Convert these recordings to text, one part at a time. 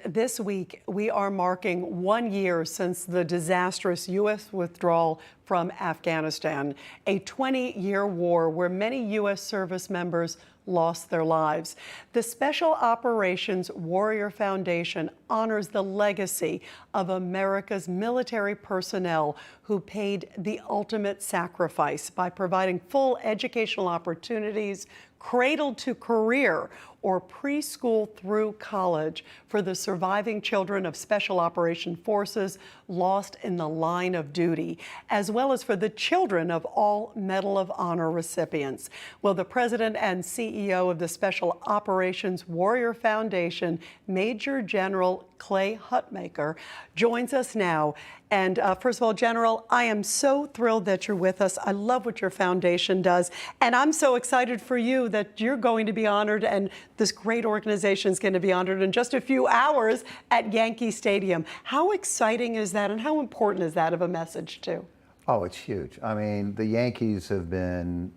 this week we are marking 1 year since the disastrous U.S. withdrawal from Afghanistan, a 20-year war where many U.S. service members lost their lives. The Special Operations Warrior Foundation honors the legacy of America's military personnel who paid the ultimate sacrifice by providing full educational opportunities, cradle to career, or preschool through college for the surviving children of Special Operations Forces lost in the line of duty, as well as for the children of all Medal of Honor recipients. Well, the president and CEO of the Special Operations Warrior Foundation, Major General Clay Hutmacher, joins us now. And first of all, General, I am so thrilled that you're with us. I love what your foundation does. And I'm so excited for you that you're going to be honored, and this great organization is going to be honored in just a few hours at Yankee Stadium. How exciting is that, and how important is that of a message, too? Oh, it's huge. I mean, the Yankees have been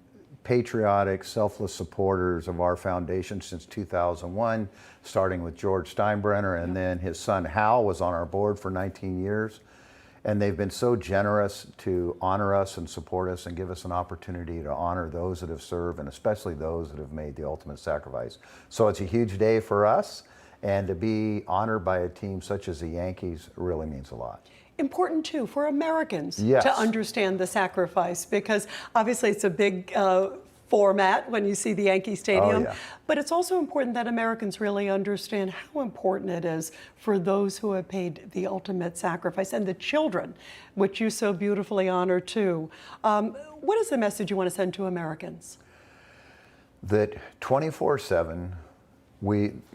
patriotic, selfless supporters of our foundation since 2001, starting with George Steinbrenner, and then his son Hal was on our board for 19 years. And they've been so generous to honor us and support us and give us an opportunity to honor those that have served, and especially those that have made the ultimate sacrifice. So it's a huge day for us, and to be honored by a team such as the Yankees really means a lot. Important, too, for Americans Yes. to understand the sacrifice, because obviously it's a big format when you see the Yankee Stadium. Oh, yeah. But it's also important that Americans really understand how important it is for those who have paid the ultimate sacrifice, and the children, which you so beautifully honor, too. What is the message you want to send to Americans? That 24/7,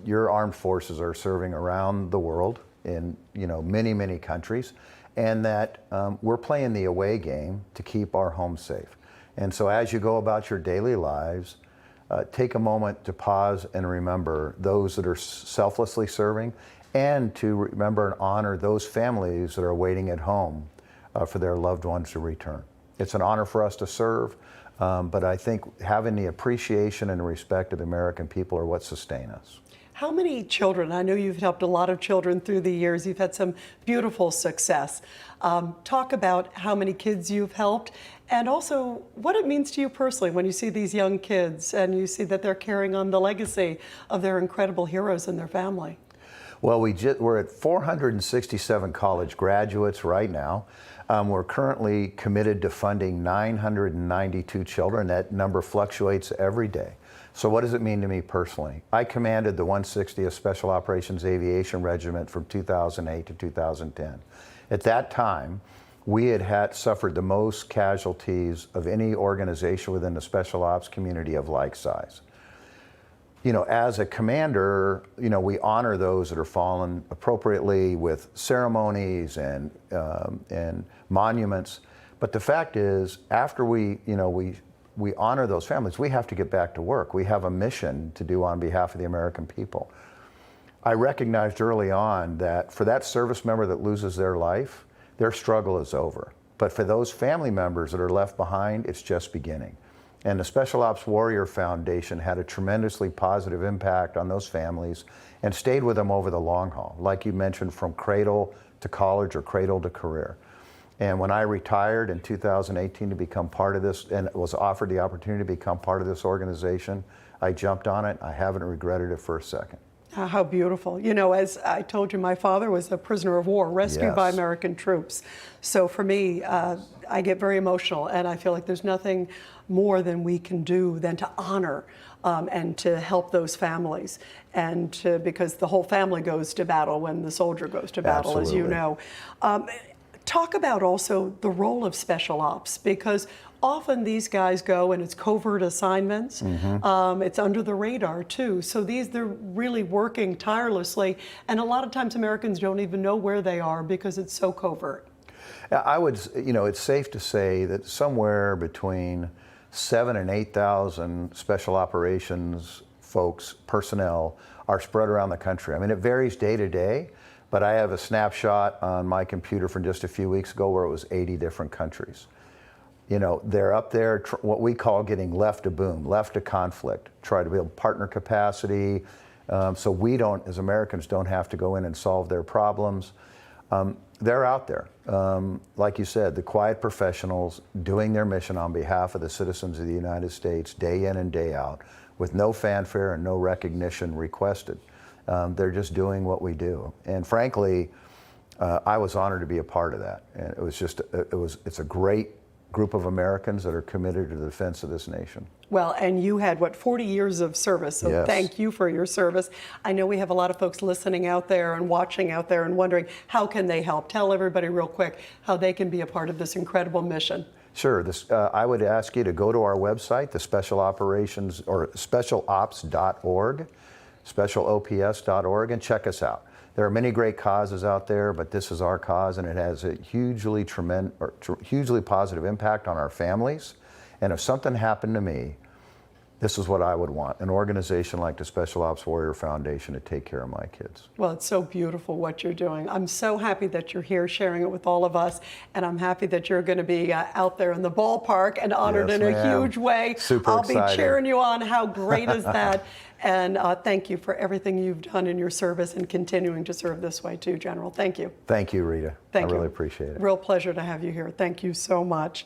your armed forces are serving around the world in many, many countries, and that we're playing the away game to keep our homes safe. And so as you go about your daily lives, take a moment to pause and remember those that are selflessly serving, and to remember and honor those families that are waiting at home for their loved ones to return. It's an honor for us to serve, but I think having the appreciation and respect of the American people are what sustain us. How many children? I know you've helped a lot of children through the years. You've had some beautiful success. Talk about how many kids you've helped, and also what it means to you personally when you see these young kids and you see that they're carrying on the legacy of their incredible heroes and their family. Well, we're at 467 college graduates right now. We're currently committed to funding 992 children. That number fluctuates every day. So what does it mean to me personally? I commanded the 160th Special Operations Aviation Regiment from 2008 to 2010. At that time, we had suffered the most casualties of any organization within the special ops community of like size. As a commander, we honor those that are fallen appropriately with ceremonies and monuments. But the fact is, after we honor those families, we have to get back to work. We have a mission to do on behalf of the American people. I recognized early on that for that service member that loses their life, their struggle is over. But for those family members that are left behind, it's just beginning. And the Special Ops Warrior Foundation had a tremendously positive impact on those families and stayed with them over the long haul, like you mentioned, from cradle to college or cradle to career. And when I retired in 2018 to become part of this, and was offered the opportunity to become part of this organization, I jumped on it. I haven't regretted it for a second. How beautiful. As I told you, my father was a prisoner of war, rescued by American troops. So for me, I get very emotional, and I feel like there's nothing more than we can do than to honor and to help those families, and because the whole family goes to battle when the soldier goes to battle, as you know. Talk about also the role of special ops, because often these guys go and it's covert assignments. It's under the radar too. So they're really working tirelessly, and a lot of times Americans don't even know where they are because it's so covert. It's safe to say that somewhere between 7,000 and 8,000 special operations folks, personnel, are spread around the country. I mean, it varies day to day. But I have a snapshot on my computer from just a few weeks ago where it was 80 different countries. They're up there, what we call getting left to boom, left to conflict, try to build partner capacity, So we don't, as Americans, don't have to go in and solve their problems. They're out there. Like you said, the quiet professionals doing their mission on behalf of the citizens of the United States day in and day out with no fanfare and no recognition requested. They're just doing what we do. And frankly, I was honored to be a part of that. And it was just, it's a great group of Americans that are committed to the defense of this nation. Well, and you had, what, 40 years of service, so Yes. Thank you for your service. I know we have a lot of folks listening out there and watching out there and wondering, how can they help? Tell everybody real quick how they can be a part of this incredible mission. Sure. I would ask you to go to our website, the Special Operations, or specialops.org, specialops.org, and check us out. There are many great causes out there, but this is our cause, and it has a hugely positive impact on our families. And if something happened to me, this is what I would want, an organization like the Special Ops Warrior Foundation to take care of my kids. Well, it's so beautiful what you're doing. I'm so happy that you're here sharing it with all of us, and I'm happy that you're going to be out there in the ballpark and honored Yes, in a ma'am. huge way. Super I'll excited. be cheering you on. How great is that? And thank you for everything you've done in your service and continuing to serve this way too, General. Thank you. Thank you, Rita. Thank you. I really appreciate it. Real pleasure to have you here. Thank you so much.